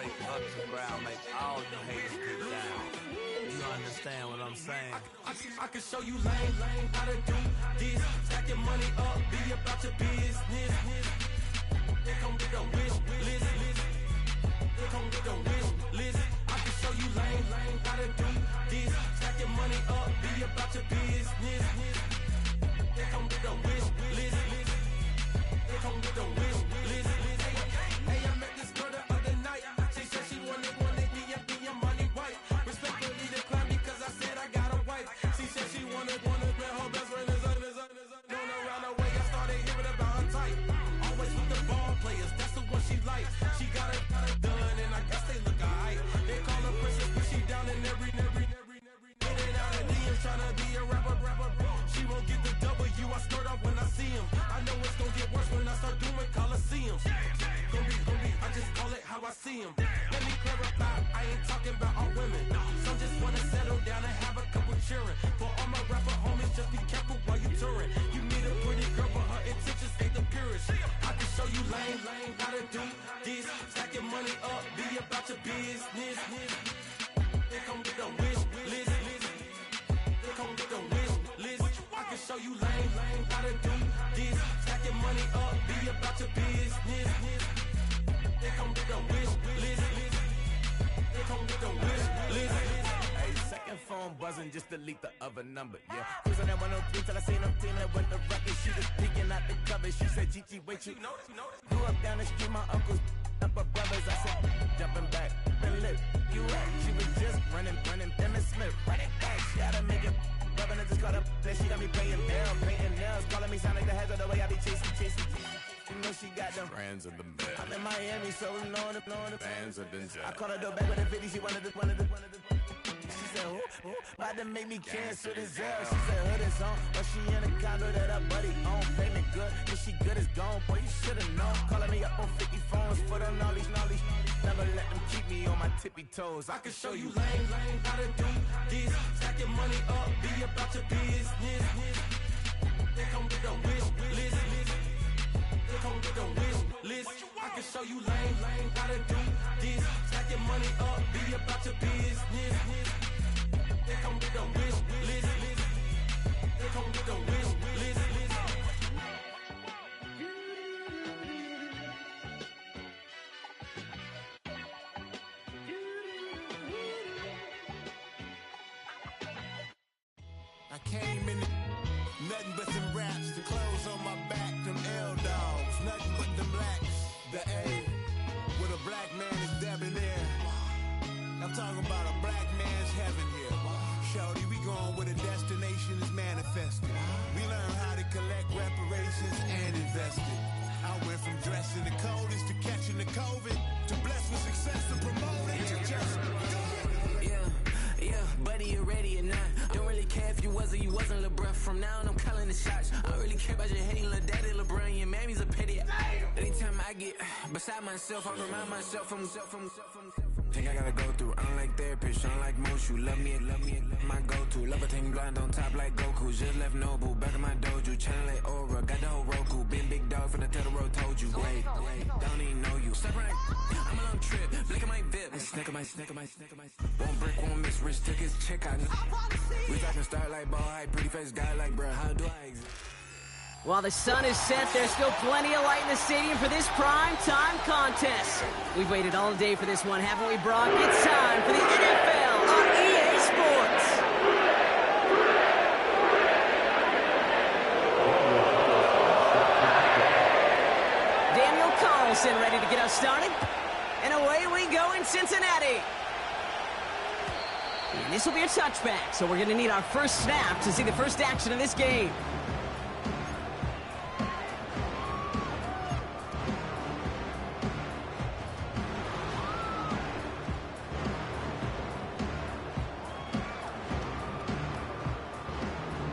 break up the ground, make all you haters get down. You understand what I'm saying? I can show you lame how to do this. Stack your money up, be about your business. They come with a wish list. They come with a wish list. I can show you lame how to do this. Stack your money up, be about your business. They come with a wish list. They come with a wish list. Hey, I met this girl the other night. She said she wanted me and be your money white. Respectfully declined because I said I got a wife. She said she wanted man, her best friend is doing around the way. I started hearing about her type. Always with the ball players, that's the one she likes. She got it done and I guess they look alright. They call her princess, but she down in every in and out of DMs trying to be a rapper. She won't get the W, I skirt off when I see him. I know it's gonna get worse when I start doing Coliseums. Gonna be, I just call it how I see him. Let me clarify, I ain't talking about all women. Some just wanna settle down and have a couple cheering. For all my rapper homies, just be careful while you touring. You need a pretty girl, but her intentions ain't the purest. I can show you lame how to do this. Stack your money up, be about your business. They come with a wish list. They come with a wish list. I can show you lame how to do this. Stack your money up, be about your business. They come with a wish list. They come with a wish list. Hey, second phone buzzing, just delete the other number, yeah. Cruising at 103 till I seen them team that went the record. She was peeking out the cover. She said, Gigi, wait, you grew up down the street, my uncles up her brothers. I said, jumping back, been lit. You at? She was just running, Them and Smith, run it back. She had to make it. Rubbing it, just caught up. Then she got me paying down, painting nails. Calling me sound like the heads of the way I be chasing. You know she got them friends of the bed. I'm in Miami, so we know the fans of the jet. I called her door back with a 50, she wanted the. She said, who? About to make me cancel this L. She said, hood is on, but she in a condo that her buddy own. Payment good, if she good is gone. Boy, you should've known. Calling me up on 50 phones, foot on all these. Never let them keep me on my tippy toes. I can show you lame how to do this. Stack your money up, be about your business. They come with a wish list. They come with a wish list. I can show you lame how to do this. Stack your money up, be about your business. They come with a wish list. They come with a wish list. I came in nothing but some raps, the clothes on my back, them L-dogs, nothing but them blacks. The A, with a black man is debonair. I'm talking about a black man's heaven here. Shorty, we going where the destination is manifested. We learn how to collect reparations and invest it. I went from dressing the coldest to catching the COVID, to blessed with success and promoting to just do it. Yeah, buddy, you ready or not? Don't really care if you was or you wasn't LeBron. From now on, I'm calling the shots. I don't really care about your hating little daddy LeBron. Your mammy's a pity. Anytime I get beside myself, I remind myself from. Think I gotta go through. I don't like therapists, I don't like most. You love me, my go-to. Love a thing blind on top like Goku. Just left Noble, back in my dojo. Channel like Aura, got the whole Roku. Been big dog from the Tether Road, told you. Wait, don't even know you. Step right, I'm a long trip. Blick at my VIP. Snicker my. One brick, one miss. Rich took his check out. We talking start like ball high, pretty face guy like, bruh, how do I exist? While the sun is set, there's still plenty of light in the stadium for this prime time contest. We've waited all day for this one, haven't we, Brock? It's time for the NFL on EA Sports. Daniel Carlson ready to get us started. And away we go in Cincinnati. And this will be a touchback, so we're going to need our first snap to see the first action of this game.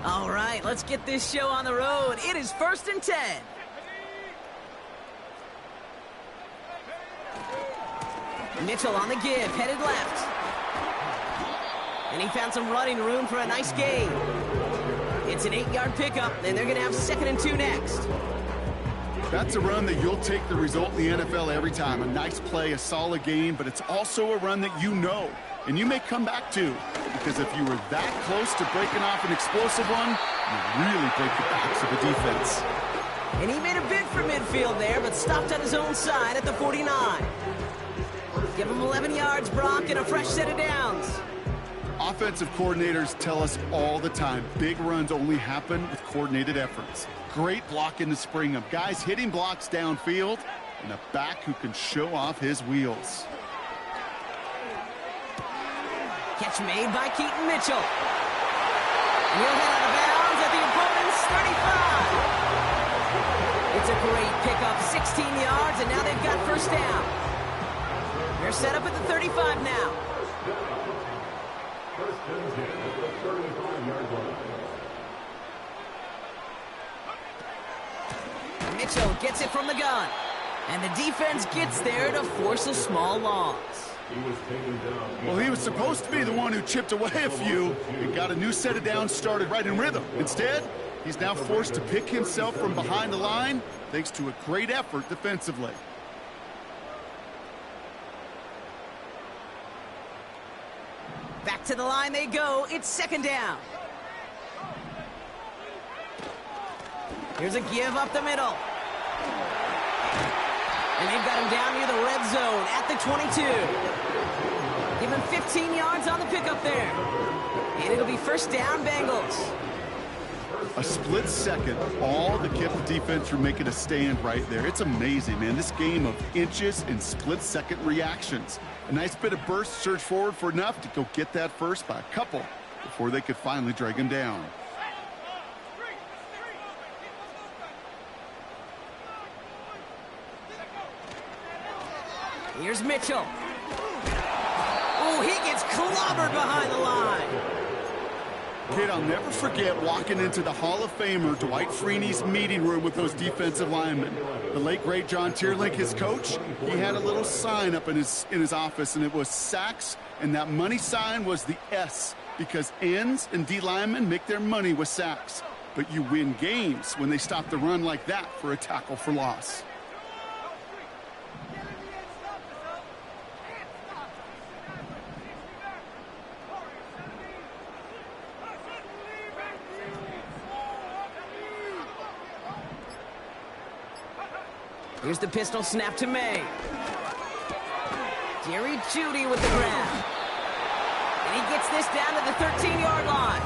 All right, let's get this show on the road. It is 1st and 10. Mitchell on the give, headed left. And he found some running room for a nice gain. It's an 8-yard pickup, and they're going to have 2nd and 2 next. That's a run that you'll take the result in the NFL every time. A nice play, a solid game, but it's also a run that you know and you may come back to, because if you were that close to breaking off an explosive one, you really break the backs of the defense. And he made a bid for midfield there, but stopped on his own side at the 49. Give him 11 yards, Brock, and a fresh set of downs. Offensive coordinators tell us all the time, big runs only happen with coordinated efforts. Great block in the spring of guys hitting blocks downfield, and a back who can show off his wheels. Catch made by Keaton Mitchell. And he'll head out of bounds at the opponent's 35. It's a great pickup, 16 yards, and now they've got first down. They're set up at the 35 now. Mitchell gets it from the gun. And the defense gets there to force a small loss. Well, he was supposed to be the one who chipped away a few and got a new set of downs started right in rhythm. Instead, he's now forced to pick himself from behind the line thanks to a great effort defensively. Back to the line they go. It's second down. Here's a give up the middle. And they've got him down near the red zone at the 22. Give him 15 yards on the pickup there. And it'll be first down, Bengals. A split second, all to keep the defense from making a stand right there. It's amazing, man. This game of inches and split-second reactions. A nice bit of burst, surge forward for enough to go get that first by a couple before they could finally drag him down. Here's Mitchell. Oh, he gets clobbered behind the line. Kid, I'll never forget walking into the Hall of Famer Dwight Freeney's meeting room with those defensive linemen. The late, great John Tierlink, his coach, he had a little sign up in his office, and it was sacks, and that money sign was the S, because ends and D linemen make their money with sacks. But you win games when they stop the run like that for a tackle for loss. Here's the pistol snap to May. Jerry Jeudy with the grab. And he gets this down to the 13-yard line.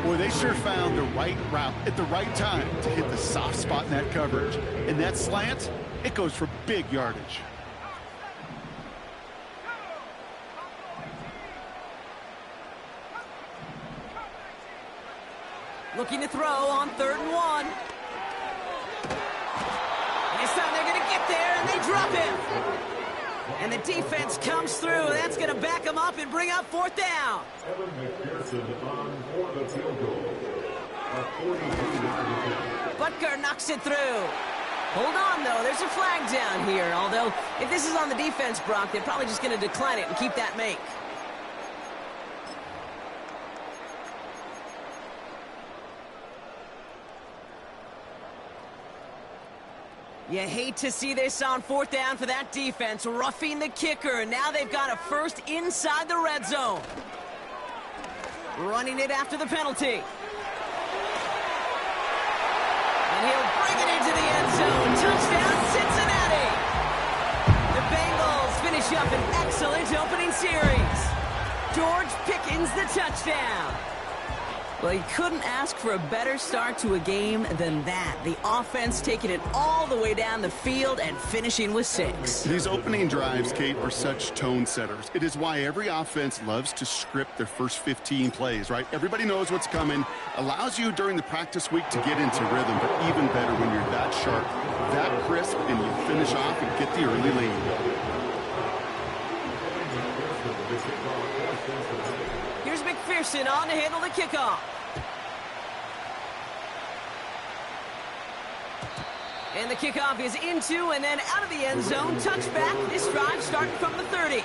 Boy, they sure found the right route at the right time to hit the soft spot in that coverage. And that slant, it goes for big yardage. Looking to throw on 3rd and 1. This time they're going to get there, and they drop him. And the defense comes through. That's going to back them up and bring up 4th down. Butker knocks it through. Hold on, though. There's a flag down here. Although, if this is on the defense, Brock, they're probably just going to decline it and keep that make. You hate to see this on 4th down for that defense, roughing the kicker. Now they've got a first inside the red zone. Running it after the penalty. And he'll bring it into the end zone. Touchdown, Cincinnati. The Bengals finish up an excellent opening series. George Pickens the touchdown. Well, you couldn't ask for a better start to a game than that. The offense taking it all the way down the field and finishing with 6. These opening drives, Kate, are such tone setters. It is why every offense loves to script their first 15 plays, right? Everybody knows what's coming. Allows you during the practice week to get into rhythm, but even better when you're that sharp, that crisp, and you finish off and get the early lead. Here's McPherson on to handle the kickoff. And the kickoff is into and then out of the end zone. Touchback. This drive starting from the 30.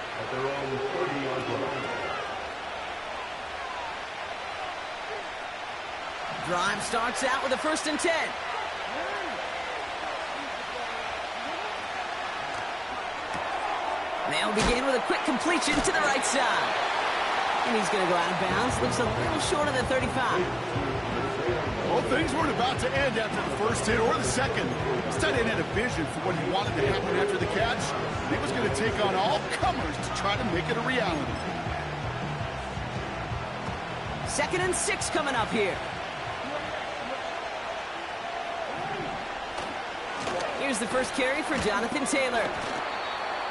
Drive starts out with a 1st and 10. They'll begin with a quick completion to the right side. And he's going to go out of bounds. Looks a little short of the 35. Well, things weren't about to end after the first hit or the second. This tight end had a vision for what he wanted to happen after the catch. He was going to take on all comers to try to make it a reality. 2nd and 6 coming up here. Here's the first carry for Jonathan Taylor.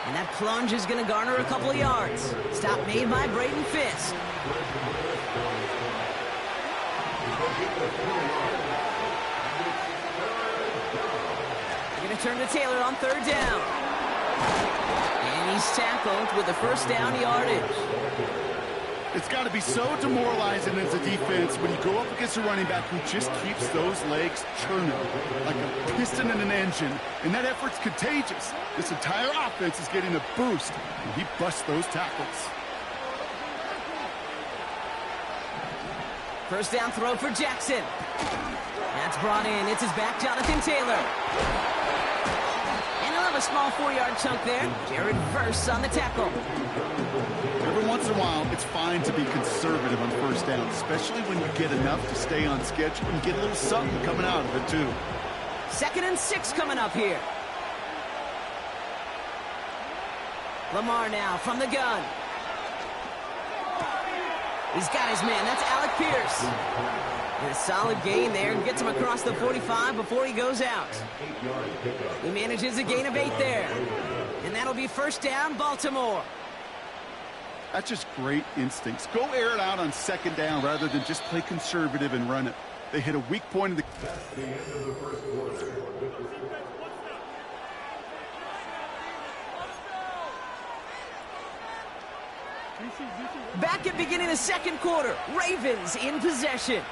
And that plunge is going to garner a couple of yards. Stop made by Braden Fisk. They're going to turn to Taylor on 3rd down. And he's tackled with the first down yardage. It's got to be so demoralizing as a defense when you go up against a running back who just keeps those legs churning like a piston in an engine, and that effort's contagious. This entire offense is getting a boost, and he busts those tackles. First down throw for Jackson. That's brought in. It's his back, Jonathan Taylor. And he'll have a small 4-yard chunk there. Jared Verse on the tackle. Every once in a while, it's fine to be conservative on first down, especially when you get enough to stay on schedule and get a little something coming out of it, too. 2nd and 6 coming up here. Lamar now from the gun. He's got his man. That's Alec Pierce. And a solid gain there. Gets him across the 45 before he goes out. He manages a gain of 8 there. And that'll be first down, Baltimore. That's just great instincts. Go air it out on 2nd down rather than just play conservative and run it. They hit a weak point in the... That's the end of the first quarter. Back at beginning of the 2nd quarter, Ravens in possession.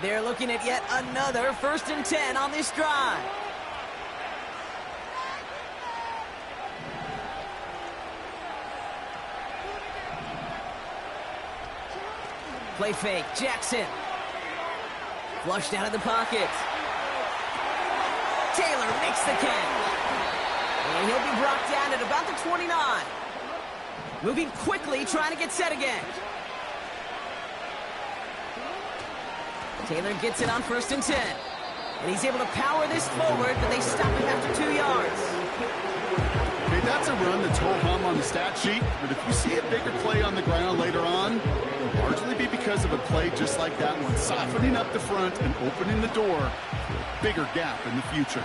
They're looking at yet another 1st and 10 on this drive. Play fake, Jackson. Flushed out of the pocket. Taylor makes the catch. And he'll be brought down at about the 29. Moving quickly, trying to get set again. Taylor gets it on 1st and 10. And he's able to power this forward, but they stop him after 2 yards. Okay, that's a run that's ho-hum on the stat sheet, but if you see a bigger play on the ground later on, it'll largely be because of a play just like that one, softening up the front and opening the door for a bigger gap in the future.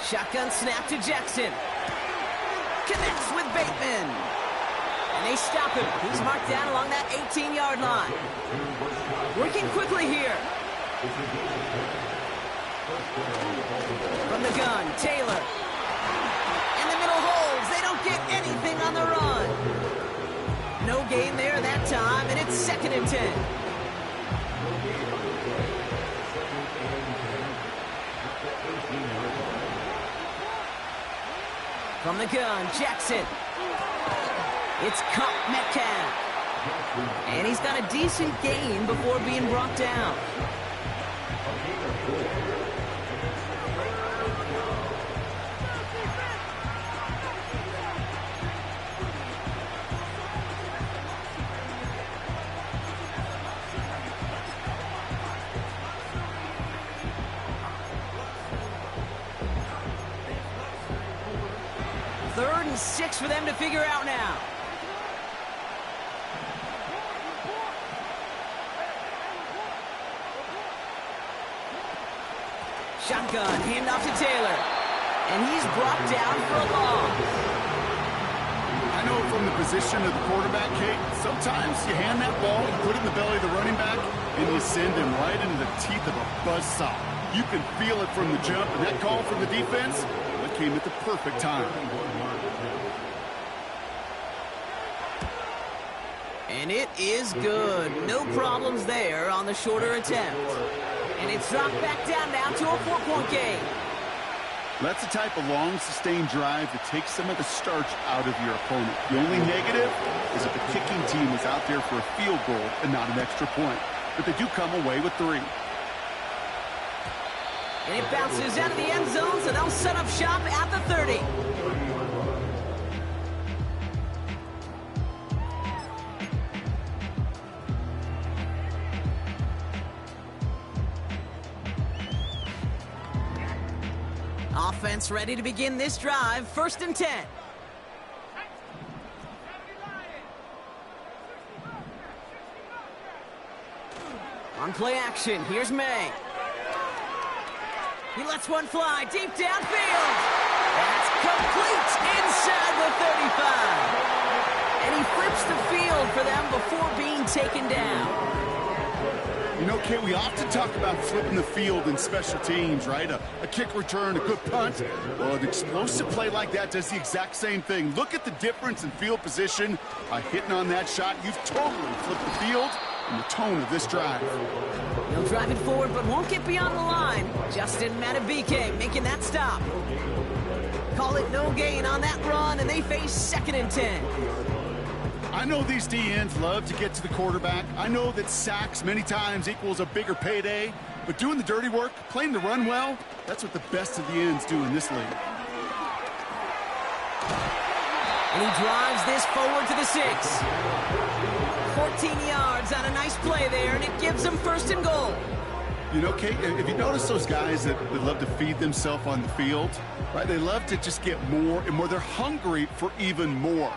Shotgun snap to Jackson. Connects with Bateman. And they stop him. He's marked down along that 18-yard line. Working quickly here. From the gun, Taylor. In the middle holds. They don't get anything on the run. No gain there that time, and it's 2nd and 10. From the gun, Jackson. It's caught Metcalf. And he's got a decent gain before being brought down. Third and 6 for them to figure out now. Shotgun, handoff to Taylor. And he's brought down for a loss. I know from the position of the quarterback, Kate, sometimes you hand that ball, you put it in the belly of the running back, and you send him right into the teeth of a buzzsaw. You can feel it from the jump, and that call from the defense, it came at the perfect time. And it is good. No problems there on the shorter attempt. And it's dropped back down now to a 4-point game. That's the type of long, sustained drive that takes some of the starch out of your opponent. The only negative is if the kicking team is out there for a field goal and not an extra point. But they do come away with 3. And it bounces out of the end zone, so they'll set up shop at the 30. Offense ready to begin this drive. 1st and 10. On play action, here's May. He lets one fly deep downfield. That's complete inside the 35. And he flips the field for them before being taken down. You know, Kate, we often talk about flipping the field in special teams, right? A kick return, a good punt. Well, an explosive play like that does the exact same thing. Look at the difference in field position. By hitting on that shot, you've totally flipped the field and the tone of this drive. He'll drive it forward, but won't get beyond the line. Justin Matabike making that stop. Call it no gain on that run, and they face 2nd and 10. I know these DNs love to get to the quarterback. I know that sacks many times equals a bigger payday, but doing the dirty work, playing the run well, that's what the best of the ends do in this league. And he drives this forward to the 6. 14 yards on a nice play there, and it gives them 1st and goal. You know, Kate, if you notice those guys that love to feed themselves on the field, right? They love to just get more and more. They're hungry for even more.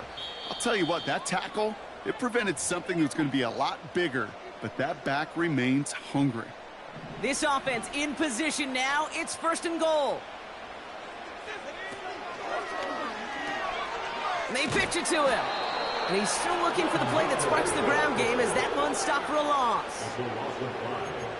I'll tell you what, that tackle, it prevented something that's going to be a lot bigger, but that back remains hungry. This offense in position now. It's 1st and goal. And they pitch it to him. And he's still looking for the play that sparks the ground game as that one stopped for a loss.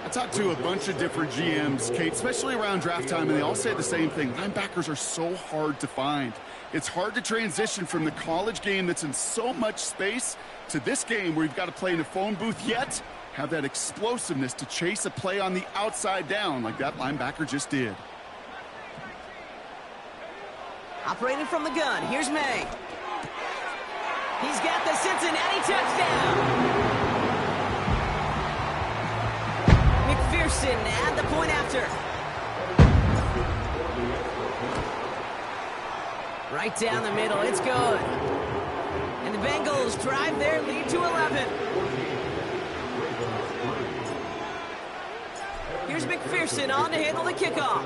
I talked to a bunch of different GMs, Kate, especially around draft time, and they all say the same thing. Linebackers are so hard to find. It's hard to transition from the college game that's in so much space to this game where you've got to play in a phone booth, yet have that explosiveness to chase a play on the outside down like that linebacker just did. Operating from the gun, here's May. He's got the Cincinnati touchdown. McPherson at the point after. Right down the middle, it's good. And the Bengals drive their lead to 11. Here's McPherson on to handle the kickoff.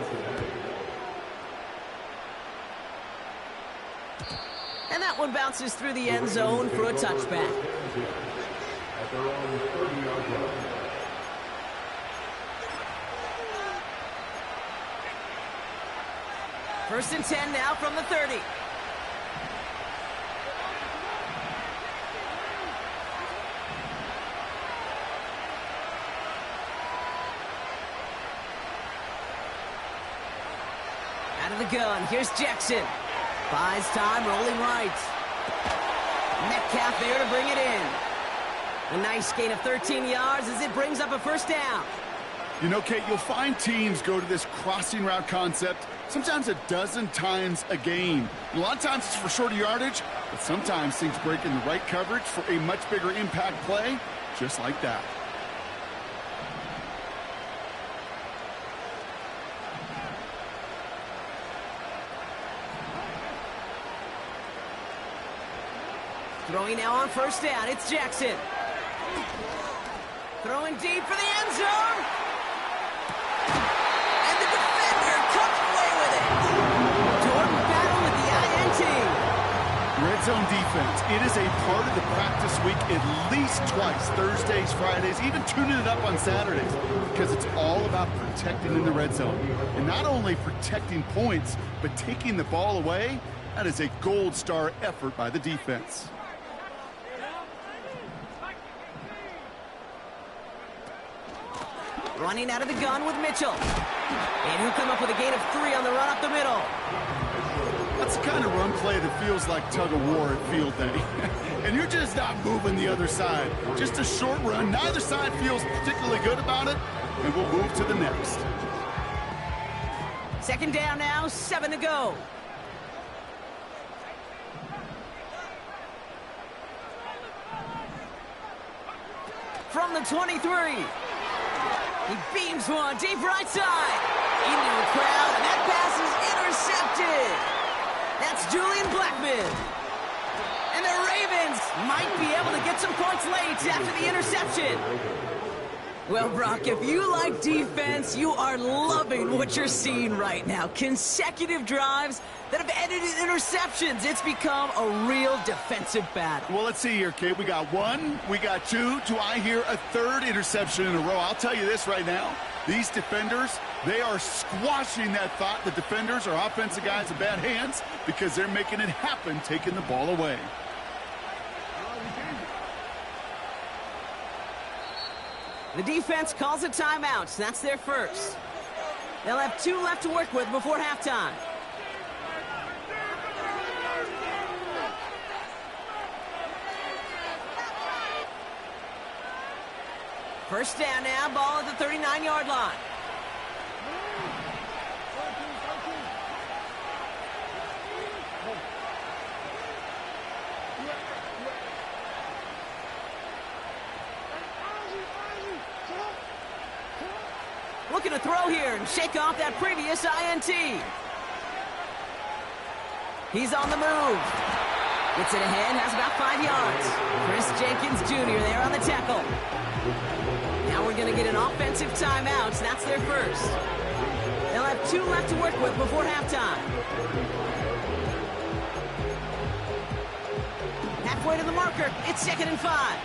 And that one bounces through the end zone for a touchback. At their own 30-yard line. First and 10 now from the 30. Out of the gun, here's Jackson. Buys time, rolling right. Metcalf there to bring it in. A nice gain of 13 yards as it brings up a 1st down. You know, Kate, you'll find teams go to this crossing route concept sometimes a dozen times a game. And a lot of times it's for shorter yardage, but sometimes things break in the right coverage for a much bigger impact play, just like that. Throwing now on 1st down, it's Jackson. Throwing deep for the end zone. And the defender comes away with it. Jordan Battle with the INT. Red zone defense, it is a part of the practice week at least twice, Thursdays, Fridays, even tuning it up on Saturdays, because it's all about protecting in the red zone. And not only protecting points, but taking the ball away. That is a gold star effort by the defense. Running out of the gun with Mitchell. And he'll come up with a gain of 3 on the run up the middle. That's the kind of run play that feels like tug-of-war at field day. And you're just not moving the other side. Just a short run. Neither side feels particularly good about it. And we'll move to the next. 2nd down now, 7 to go. From the 23. He beams one deep right side. Into a It's Julian Blackman. And the Ravens might be able to get some points late after the interception. Well, Brock, if you like defense, you are loving what you're seeing right now. Consecutive drives that have ended in interceptions. It's become a real defensive battle. Well, let's see here, Kate. We got one, we got two. Do I hear a third interception in a row? I'll tell you this right now. These defenders, they are squashing that thought. The defenders are offensive guys in bad hands because they're making it happen, taking the ball away. The defense calls a timeout. That's their first. They'll have 2 left to work with before halftime. First down now, ball at the 39-yard line. Looking to throw here and shake off that previous INT. He's on the move. Gets it ahead, has about 5 yards. Chris Jenkins Jr. there on the tackle. Now we're going to get an offensive timeout. That's their first. They'll have 2 left to work with before halftime. Halfway to the marker. It's 2nd and 5.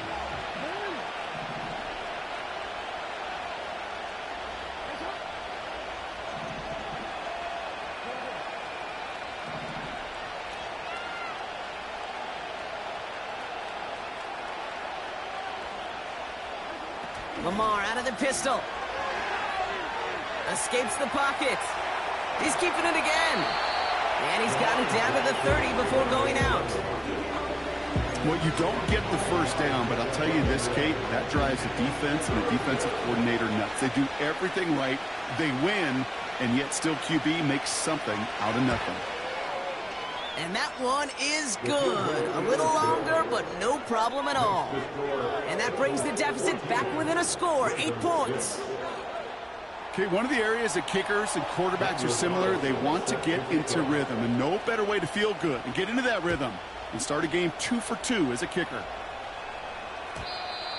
Lamar out of the pistol. Escapes the pocket. He's keeping it again. And he's got it down to the 30 before going out. Well, you don't get the first down, but I'll tell you this, Kate, that drives the defense and the defensive coordinator nuts. They do everything right. They win, and yet still QB makes something out of nothing. And that one is good. A little longer, but no problem at all. And that brings the deficit back within a score, 8 points. Okay, one of the areas that kickers and quarterbacks are similar, they want to get into rhythm, and no better way to feel good and get into that rhythm and start a game 2 for 2 as a kicker.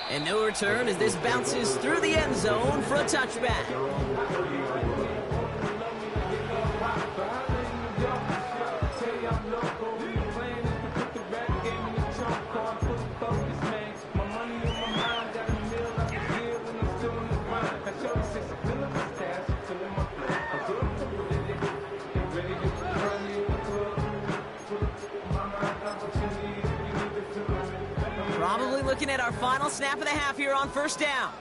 And no return as this bounces through the end zone for a touchback. Probably looking at our final snap of the half here on first down.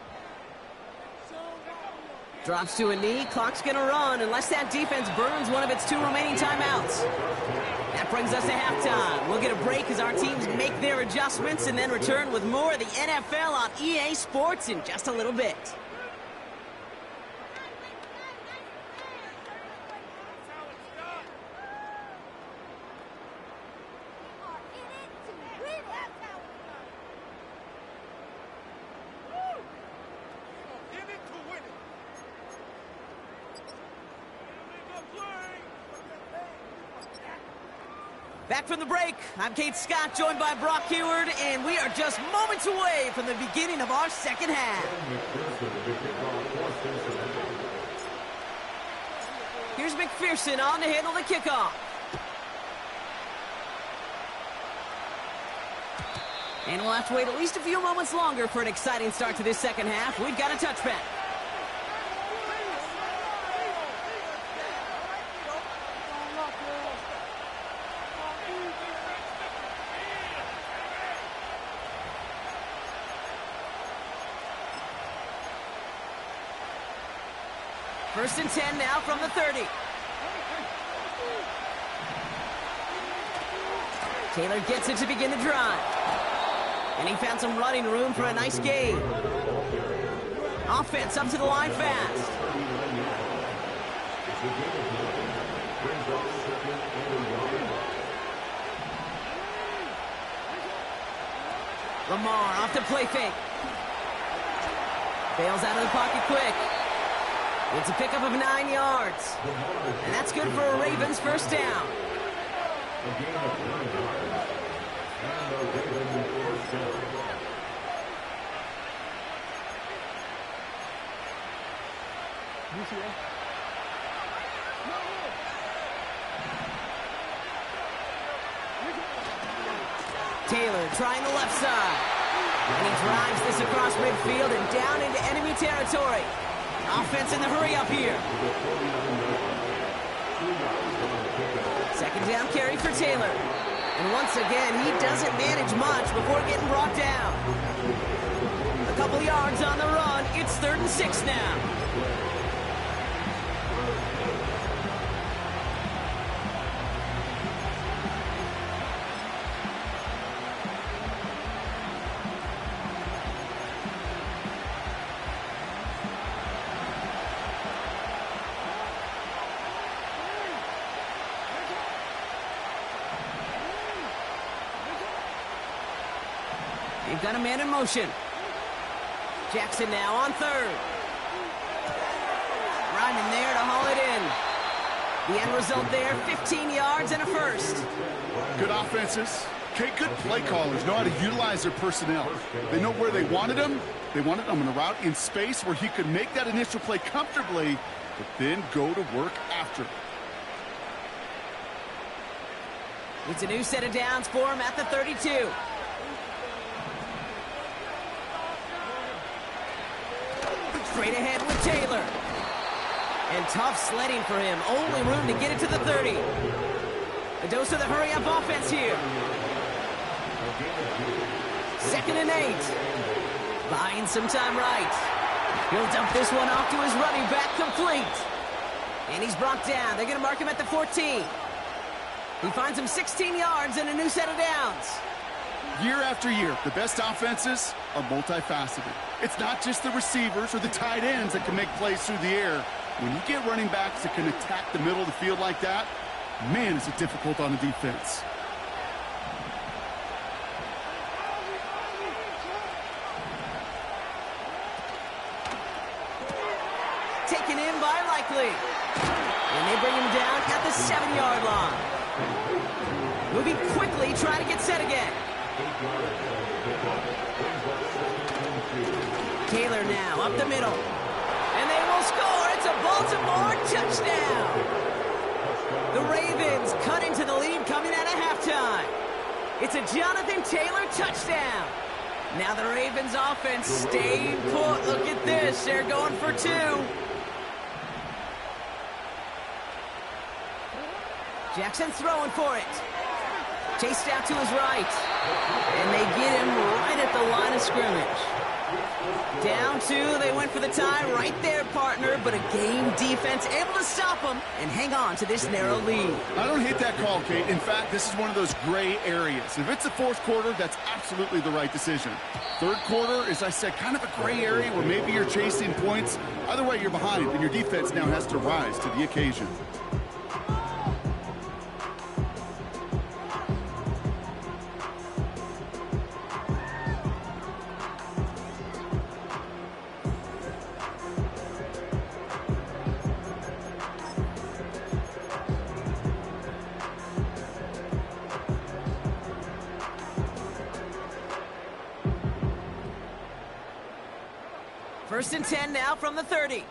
Drops to a knee, clock's gonna run unless that defense burns one of its 2 remaining timeouts. That brings us to halftime. We'll get a break as our teams make their adjustments and then return with more of the NFL on EA Sports in just a little bit. Back from the break, I'm Kate Scott, joined by Brock Heward, and we are just moments away from the beginning of our second half. Here's McPherson on to handle the kickoff. And we'll have to wait at least a few moments longer for an exciting start to this second half. We've got a touchback. First and 10 now from the 30. Taylor gets it to begin the drive. And he found some running room for a nice gain. Offense up to the line fast. Lamar off the play fake. Bails out of the pocket quick. It's a pickup of 9 yards. And that's good for a Ravens first down. A gain of 9 yards. And a Raven first down. Taylor trying the left side. And he drives this across midfield and down into enemy territory. Offense in the hurry up here. Second down carry for Taylor. And once again, he doesn't manage much before getting brought down. A couple yards on the run. It's 3rd and 6 now. They've got a man in motion. Jackson now on 3rd. Ryman there to haul it in. The end result there, 15 yards and a first. Good offenses. Okay, good play callers know how to utilize their personnel. They know where they wanted him. They wanted him on a route in space where he could make that initial play comfortably, but then go to work after. It's a new set of downs for him at the 32. Straight ahead with Taylor. And tough sledding for him. Only room to get it to the 30. A dose of the hurry-up offense here. 2nd and 8. Buying some time right. He'll dump this one off to his running back, complete. And he's brought down. They're going to mark him at the 14. He finds him 16 yards and a new set of downs. Year after year, the best offenses are multifaceted. It's not just the receivers or the tight ends that can make plays through the air. When you get running backs that can attack the middle of the field like that, man, is it difficult on the defense. Taken in by Likely. And they bring him down at the 7-yard line. Moving quickly, trying to get set again. Taylor now up the middle. And they will score. It's a Baltimore touchdown. The Ravens cut into the lead coming out of halftime. It's a Jonathan Taylor touchdown. Now the Ravens offense staying put. Look at this. They're going for 2. Jackson throwing for it. Chased out to his right. And they get him right at the line of scrimmage. Down 2, they went for the tie right there, partner, but a game defense able to stop them and hang on to this narrow lead. I don't hate that call, Kate. In fact, this is one of those gray areas. If it's the 4th quarter, that's absolutely the right decision. 3rd quarter, as I said, kind of a gray area where maybe you're chasing points. Either way, you're behind, and your defense now has to rise to the occasion. First and 10 now from the 30.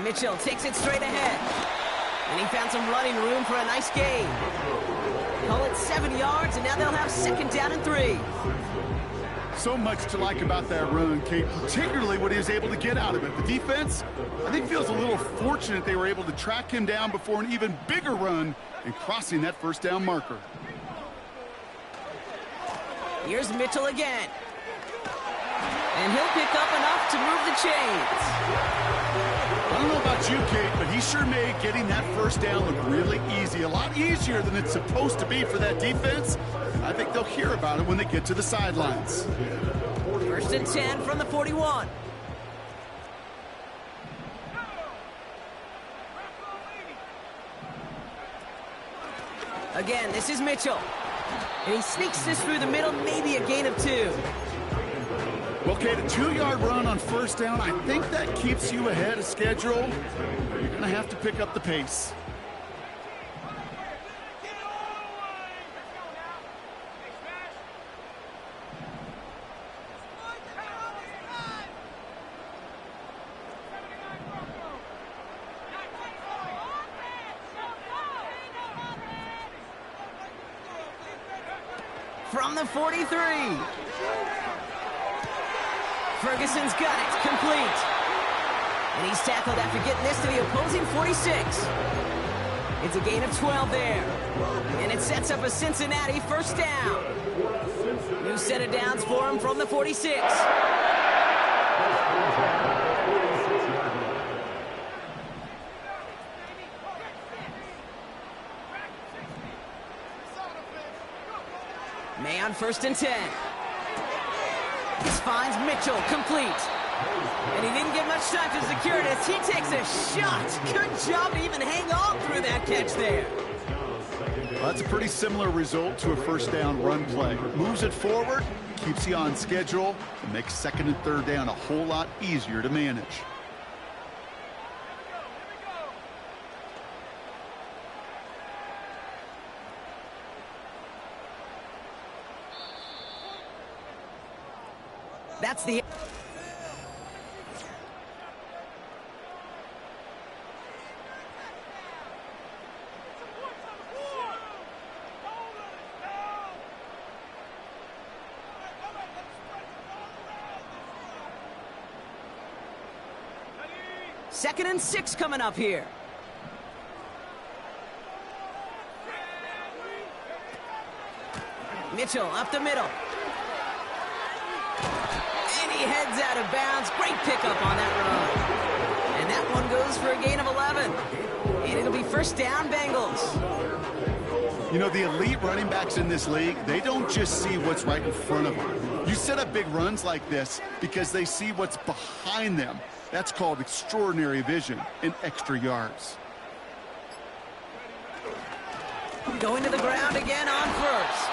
Mitchell takes it straight ahead. And he found some running room for a nice gain. Call it 7 yards, and now they'll have 2nd down and 3. So much to like about that run, Kate, particularly what he was able to get out of it. The defense, I think, feels a little fortunate they were able to track him down before an even bigger run and crossing that 1st down marker. Here's Mitchell again. And he'll pick up enough to move the chains. I don't know about you, Kate, but he sure made getting that 1st down look really easy. A lot easier than it's supposed to be for that defense. And I think they'll hear about it when they get to the sidelines. 1st and 10 from the 41. Again, this is Mitchell. And he sneaks this through the middle, maybe a gain of 2. Okay, the 2-yard run on first down, I think that keeps you ahead of schedule. You're going to have to pick up the pace. From the 43. Ferguson's got it, complete. And he's tackled after getting this to the opposing 46. It's a gain of 12 there. And it sets up a Cincinnati first down. New set of downs for him from the 46. May on first and 10. This finds Mitchell, complete. And he didn't get much time to secure it as he takes a shot. Good job to even hang on through that catch there. Well, that's a pretty similar result to a first down run play. Moves it forward, keeps you on schedule, and makes second and third down a whole lot easier to manage. That's the... Second and 6 coming up here. Mitchell up the middle. And he heads out of bounds. Great pickup on that run. And that one goes for a gain of 11. And it'll be first down, Bengals. You know, the elite running backs in this league, they don't just see what's right in front of them. You set up big runs like this because they see what's behind them. That's called extraordinary vision and extra yards. Going to the ground again on first.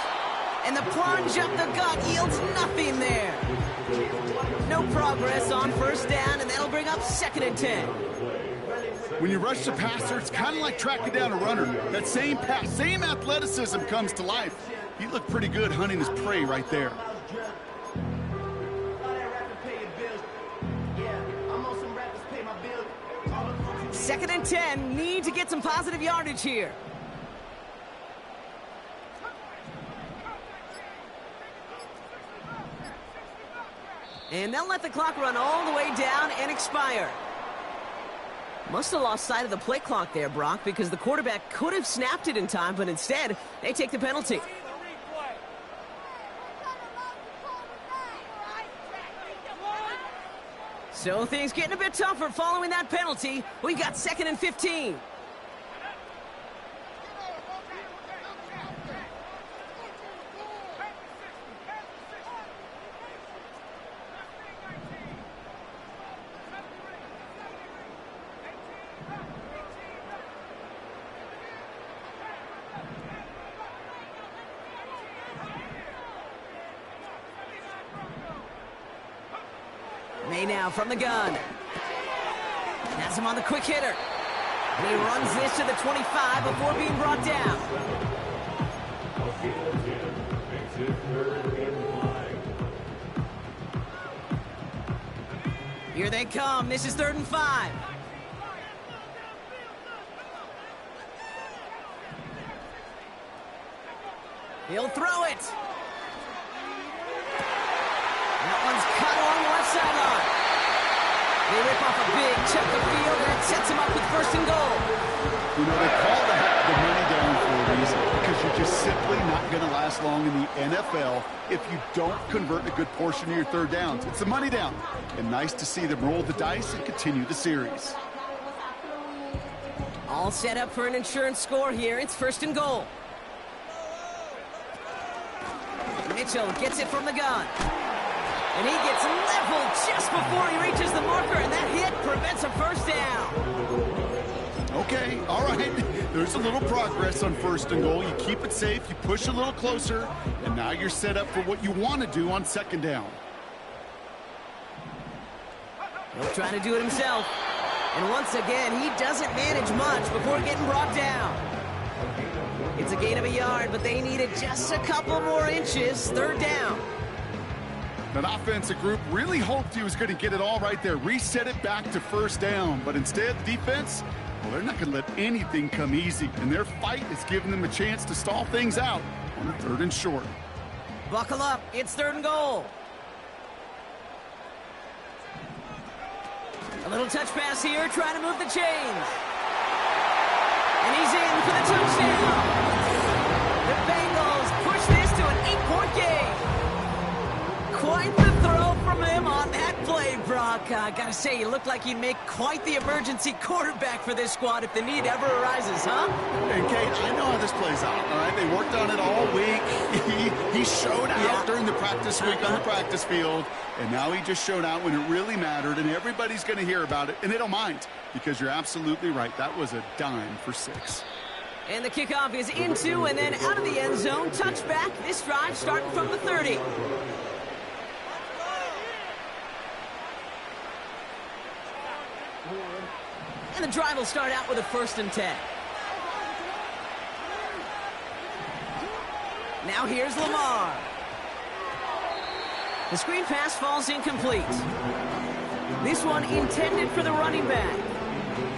And the plunge up the gut yields nothing there. No progress on first down, and that'll bring up second and 10. When you rush the passer, it's kind of like tracking down a runner. That same pass, same athleticism comes to life. He looked pretty good hunting his prey right there. Second and 10, need to get some positive yardage here. And they'll let the clock run all the way down and expire. Must have lost sight of the play clock there, Brock, because the quarterback could have snapped it in time, but instead, they take the penalty. So things getting a bit tougher following that penalty. We've got second and 15. May now from the gun. Has him on the quick hitter. And he runs this to the 25 before being brought down. Here they come. This is 3rd and 5. He'll throw it. That one's cut along the left sideline. They rip off a big chunk of field, and it sets him up with 1st and goal. You know, they call that the money down for a reason, because you're just simply not going to last long in the NFL if you don't convert a good portion of your 3rd downs. It's the money down. And nice to see them roll the dice and continue the series. All set up for an insurance score here. It's 1st and goal. Mitchell gets it from the gun. And he gets leveled just before he reaches the marker, and that hit prevents a first down. Okay, all right. There's a little progress on 1st and goal. You keep it safe, you push a little closer, and now you're set up for what you want to do on 2nd down. He'll try to do it himself. And once again, he doesn't manage much before getting brought down. It's a gain of a yard, but they needed just a couple more inches. 3rd down. That offensive group really hoped he was going to get it all right there, reset it back to 1st down. But instead, the defense, well, they're not going to let anything come easy. And their fight is giving them a chance to stall things out on the 3rd and short. Buckle up. It's 3rd and goal. A little touch pass here, trying to move the chains. And he's in for the touchdown. The Bengals push this to an 8-point game. Quite the throw from him on that play, Brock. I gotta say, you look like you'd make quite the emergency quarterback for this squad if the need ever arises, huh? And Kate, I know how this plays out, all right? They worked on it all week. He showed out during the practice week on the practice field, and now he just showed out when it really mattered, and everybody's going to hear about it, and they don't mind, because you're absolutely right. That was a dime for 6. And the kickoff is into and then out of the end zone. Touchback. This drive starting from the 30. And the drive will start out with a 1st and 10. Now here's Lamar. The screen pass falls incomplete. This one intended for the running back.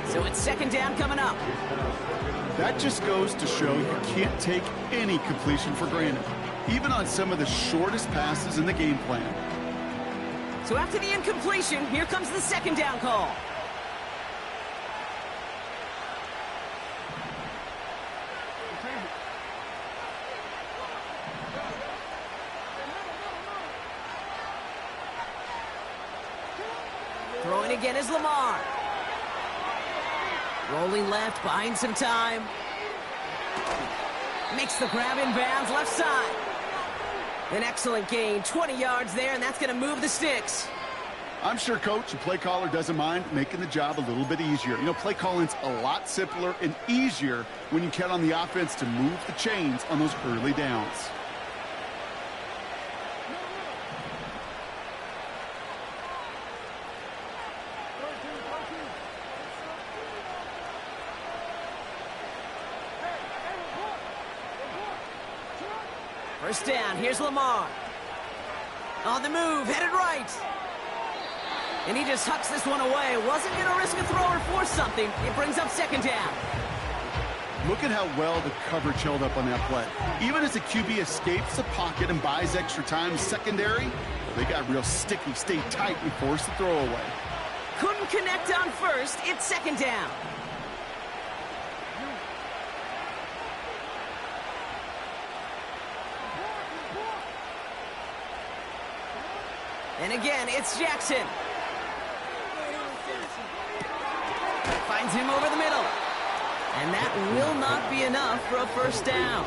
So it's 2nd down coming up. That just goes to show you can't take any completion for granted, even on some of the shortest passes in the game plan. So after the incompletion, here comes the 2nd down call. Throwing again is Lamar. Rolling left, buying some time. Makes the grab in bounds, left side. An excellent gain, 20 yards there, and that's going to move the sticks. I'm sure coach and play caller doesn't mind making the job a little bit easier. You know, play calling's a lot simpler and easier when you count on the offense to move the chains on those early downs. First down, here's Lamar. On the move, headed right. And he just hucks this one away. Wasn't going to risk a throw or force something. It brings up 2nd down. Look at how well the coverage held up on that play. Even as the QB escapes the pocket and buys extra time secondary, they got real sticky, stayed tight, and forced the throw away. Couldn't connect on 1st. It's 2nd down. And again, it's Jackson. Finds him over the middle. And that will not be enough for a 1st down.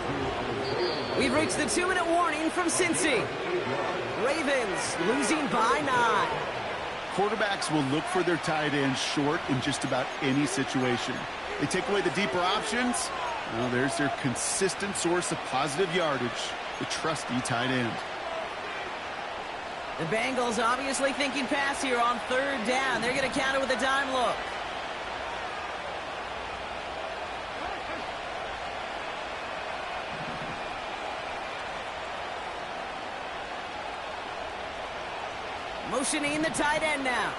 We've reached the 2-minute warning from Cincy. Ravens losing by 9. Quarterbacks will look for their tight end short in just about any situation. They take away the deeper options. Well, there's their consistent source of positive yardage, the trusty tight end. The Bengals obviously thinking pass here on 3rd down. They're going to counter with a dime look. Motioning the tight end now.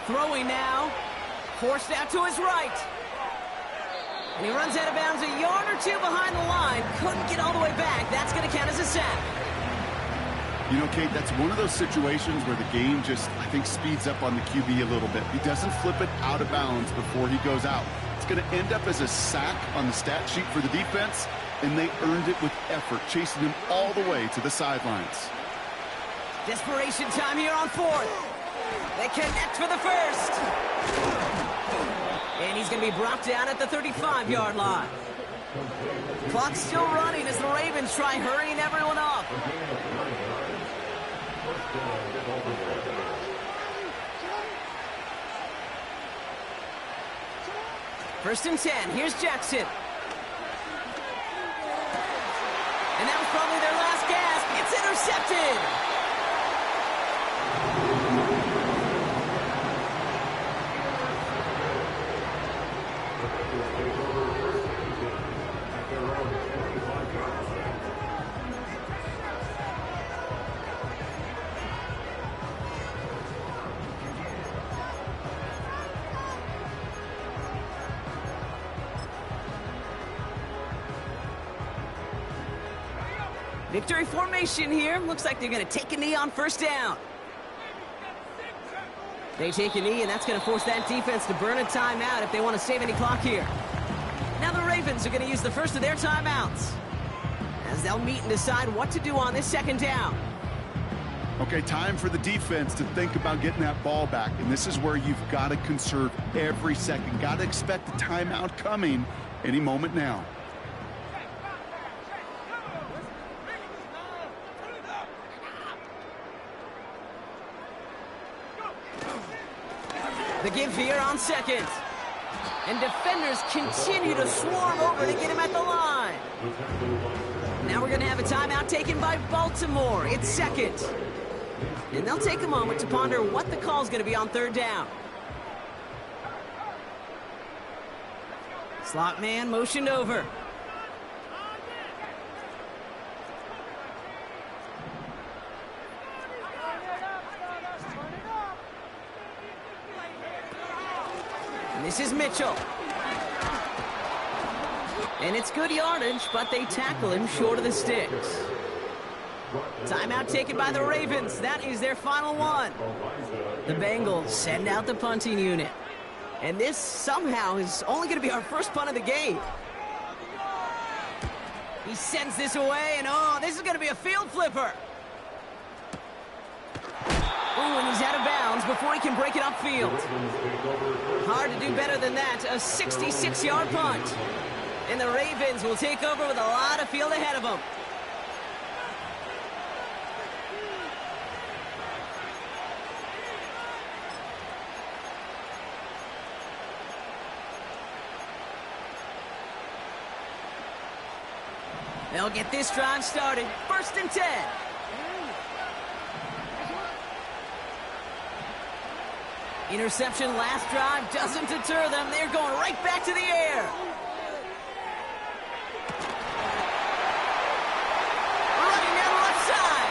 Throwing now. Forced out to his right. And he runs out of bounds a yard or 2 behind the line. Couldn't get all the way back. That's going to count as a sack. You know, Kate, that's one of those situations where the game just, I think, speeds up on the QB a little bit. He doesn't flip it out of bounds before he goes out. It's going to end up as a sack on the stat sheet for the defense, and they earned it with effort, chasing him all the way to the sidelines. Desperation time here on 4th. They connect for the 1st. And he's going to be brought down at the 35-yard line. Clock's still running as the Ravens try hurrying everyone up. First and 10. Here's Jackson. And that was probably their last gasp. It's intercepted. Victory formation here. Looks like they're going to take a knee on first down. They take a knee, and that's going to force that defense to burn a timeout if they want to save any clock here. Now the Ravens are going to use the first of their timeouts as they'll meet and decide what to do on this second down. Okay, time for the defense to think about getting that ball back, and this is where you've got to conserve every second. Got to expect the timeout coming any moment now. The give here on second. And defenders continue to swarm over to get him at the line. Now we're going to have a timeout taken by Baltimore. It's second. And they'll take a moment to ponder what the call is going to be on third down. Slot man motioned over. This is Mitchell. And it's good yardage, but they tackle him short of the sticks. Timeout taken by the Ravens. That is their final one. The Bengals send out the punting unit. And this somehow is only going to be our first punt of the game. He sends this away, and oh, this is going to be a field flipper. Ooh, and he's out of bounds before he can break it upfield. Hard to do better than that. A 66-yard punt. And the Ravens will take over with a lot of field ahead of them. They'll get this drive started. First and 10. Interception last drive doesn't deter them. They're going right back to the air. Running down the left side.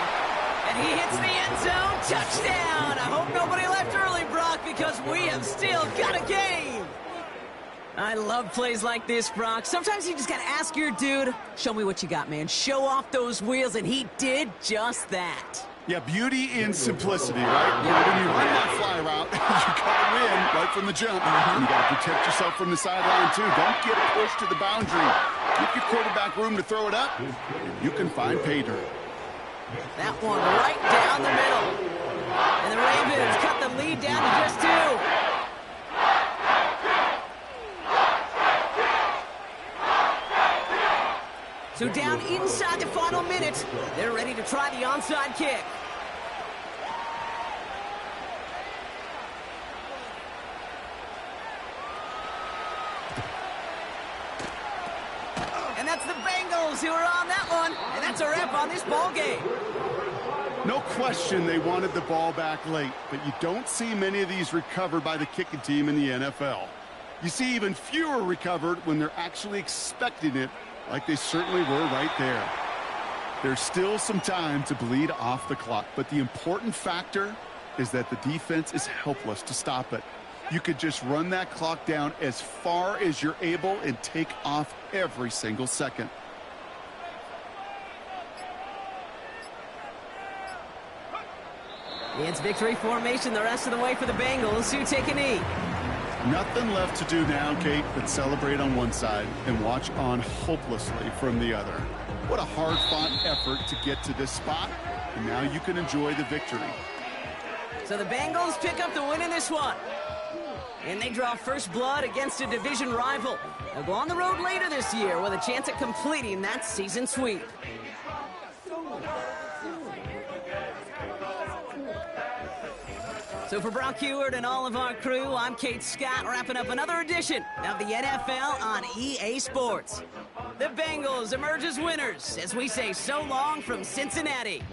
And he hits the end zone. Touchdown. I hope nobody left early, Brock, because we have still got a game. I love plays like this, Brock. Sometimes you just got to ask your dude, show me what you got, man. Show off those wheels, and he did just that. Yeah, beauty in simplicity, right? When you run that fly route, you got to win right from the jump. You got to protect yourself from the sideline, too. Don't get pushed to the boundary. Give your quarterback room to throw it up, and you can find pay dirt. That one right down the middle. And the Ravens cut the lead down to just 2. So down inside the final minute, they're ready to try the onside kick. And that's the Bengals who are on that one. And that's a wrap on this ball game. No question they wanted the ball back late, but you don't see many of these recovered by the kicking team in the NFL. You see even fewer recovered when they're actually expecting it, like they certainly were right there. There's still some time to bleed off the clock, but the important factor is that the defense is helpless to stop it. You could just run that clock down as far as you're able and take off every single second. It's victory formation the rest of the way for the Bengals, who take a knee. Nothing left to do now, Kate, but celebrate on one side and watch on hopelessly from the other. What a hard-fought effort to get to this spot, and now you can enjoy the victory. So the Bengals pick up the win in this one. And they draw first blood against a division rival. They'll go on the road later this year with a chance at completing that season sweep. So for Brock Heward and all of our crew, I'm Kate Scott, wrapping up another edition of the NFL on EA Sports. The Bengals emerge as winners as we say so long from Cincinnati.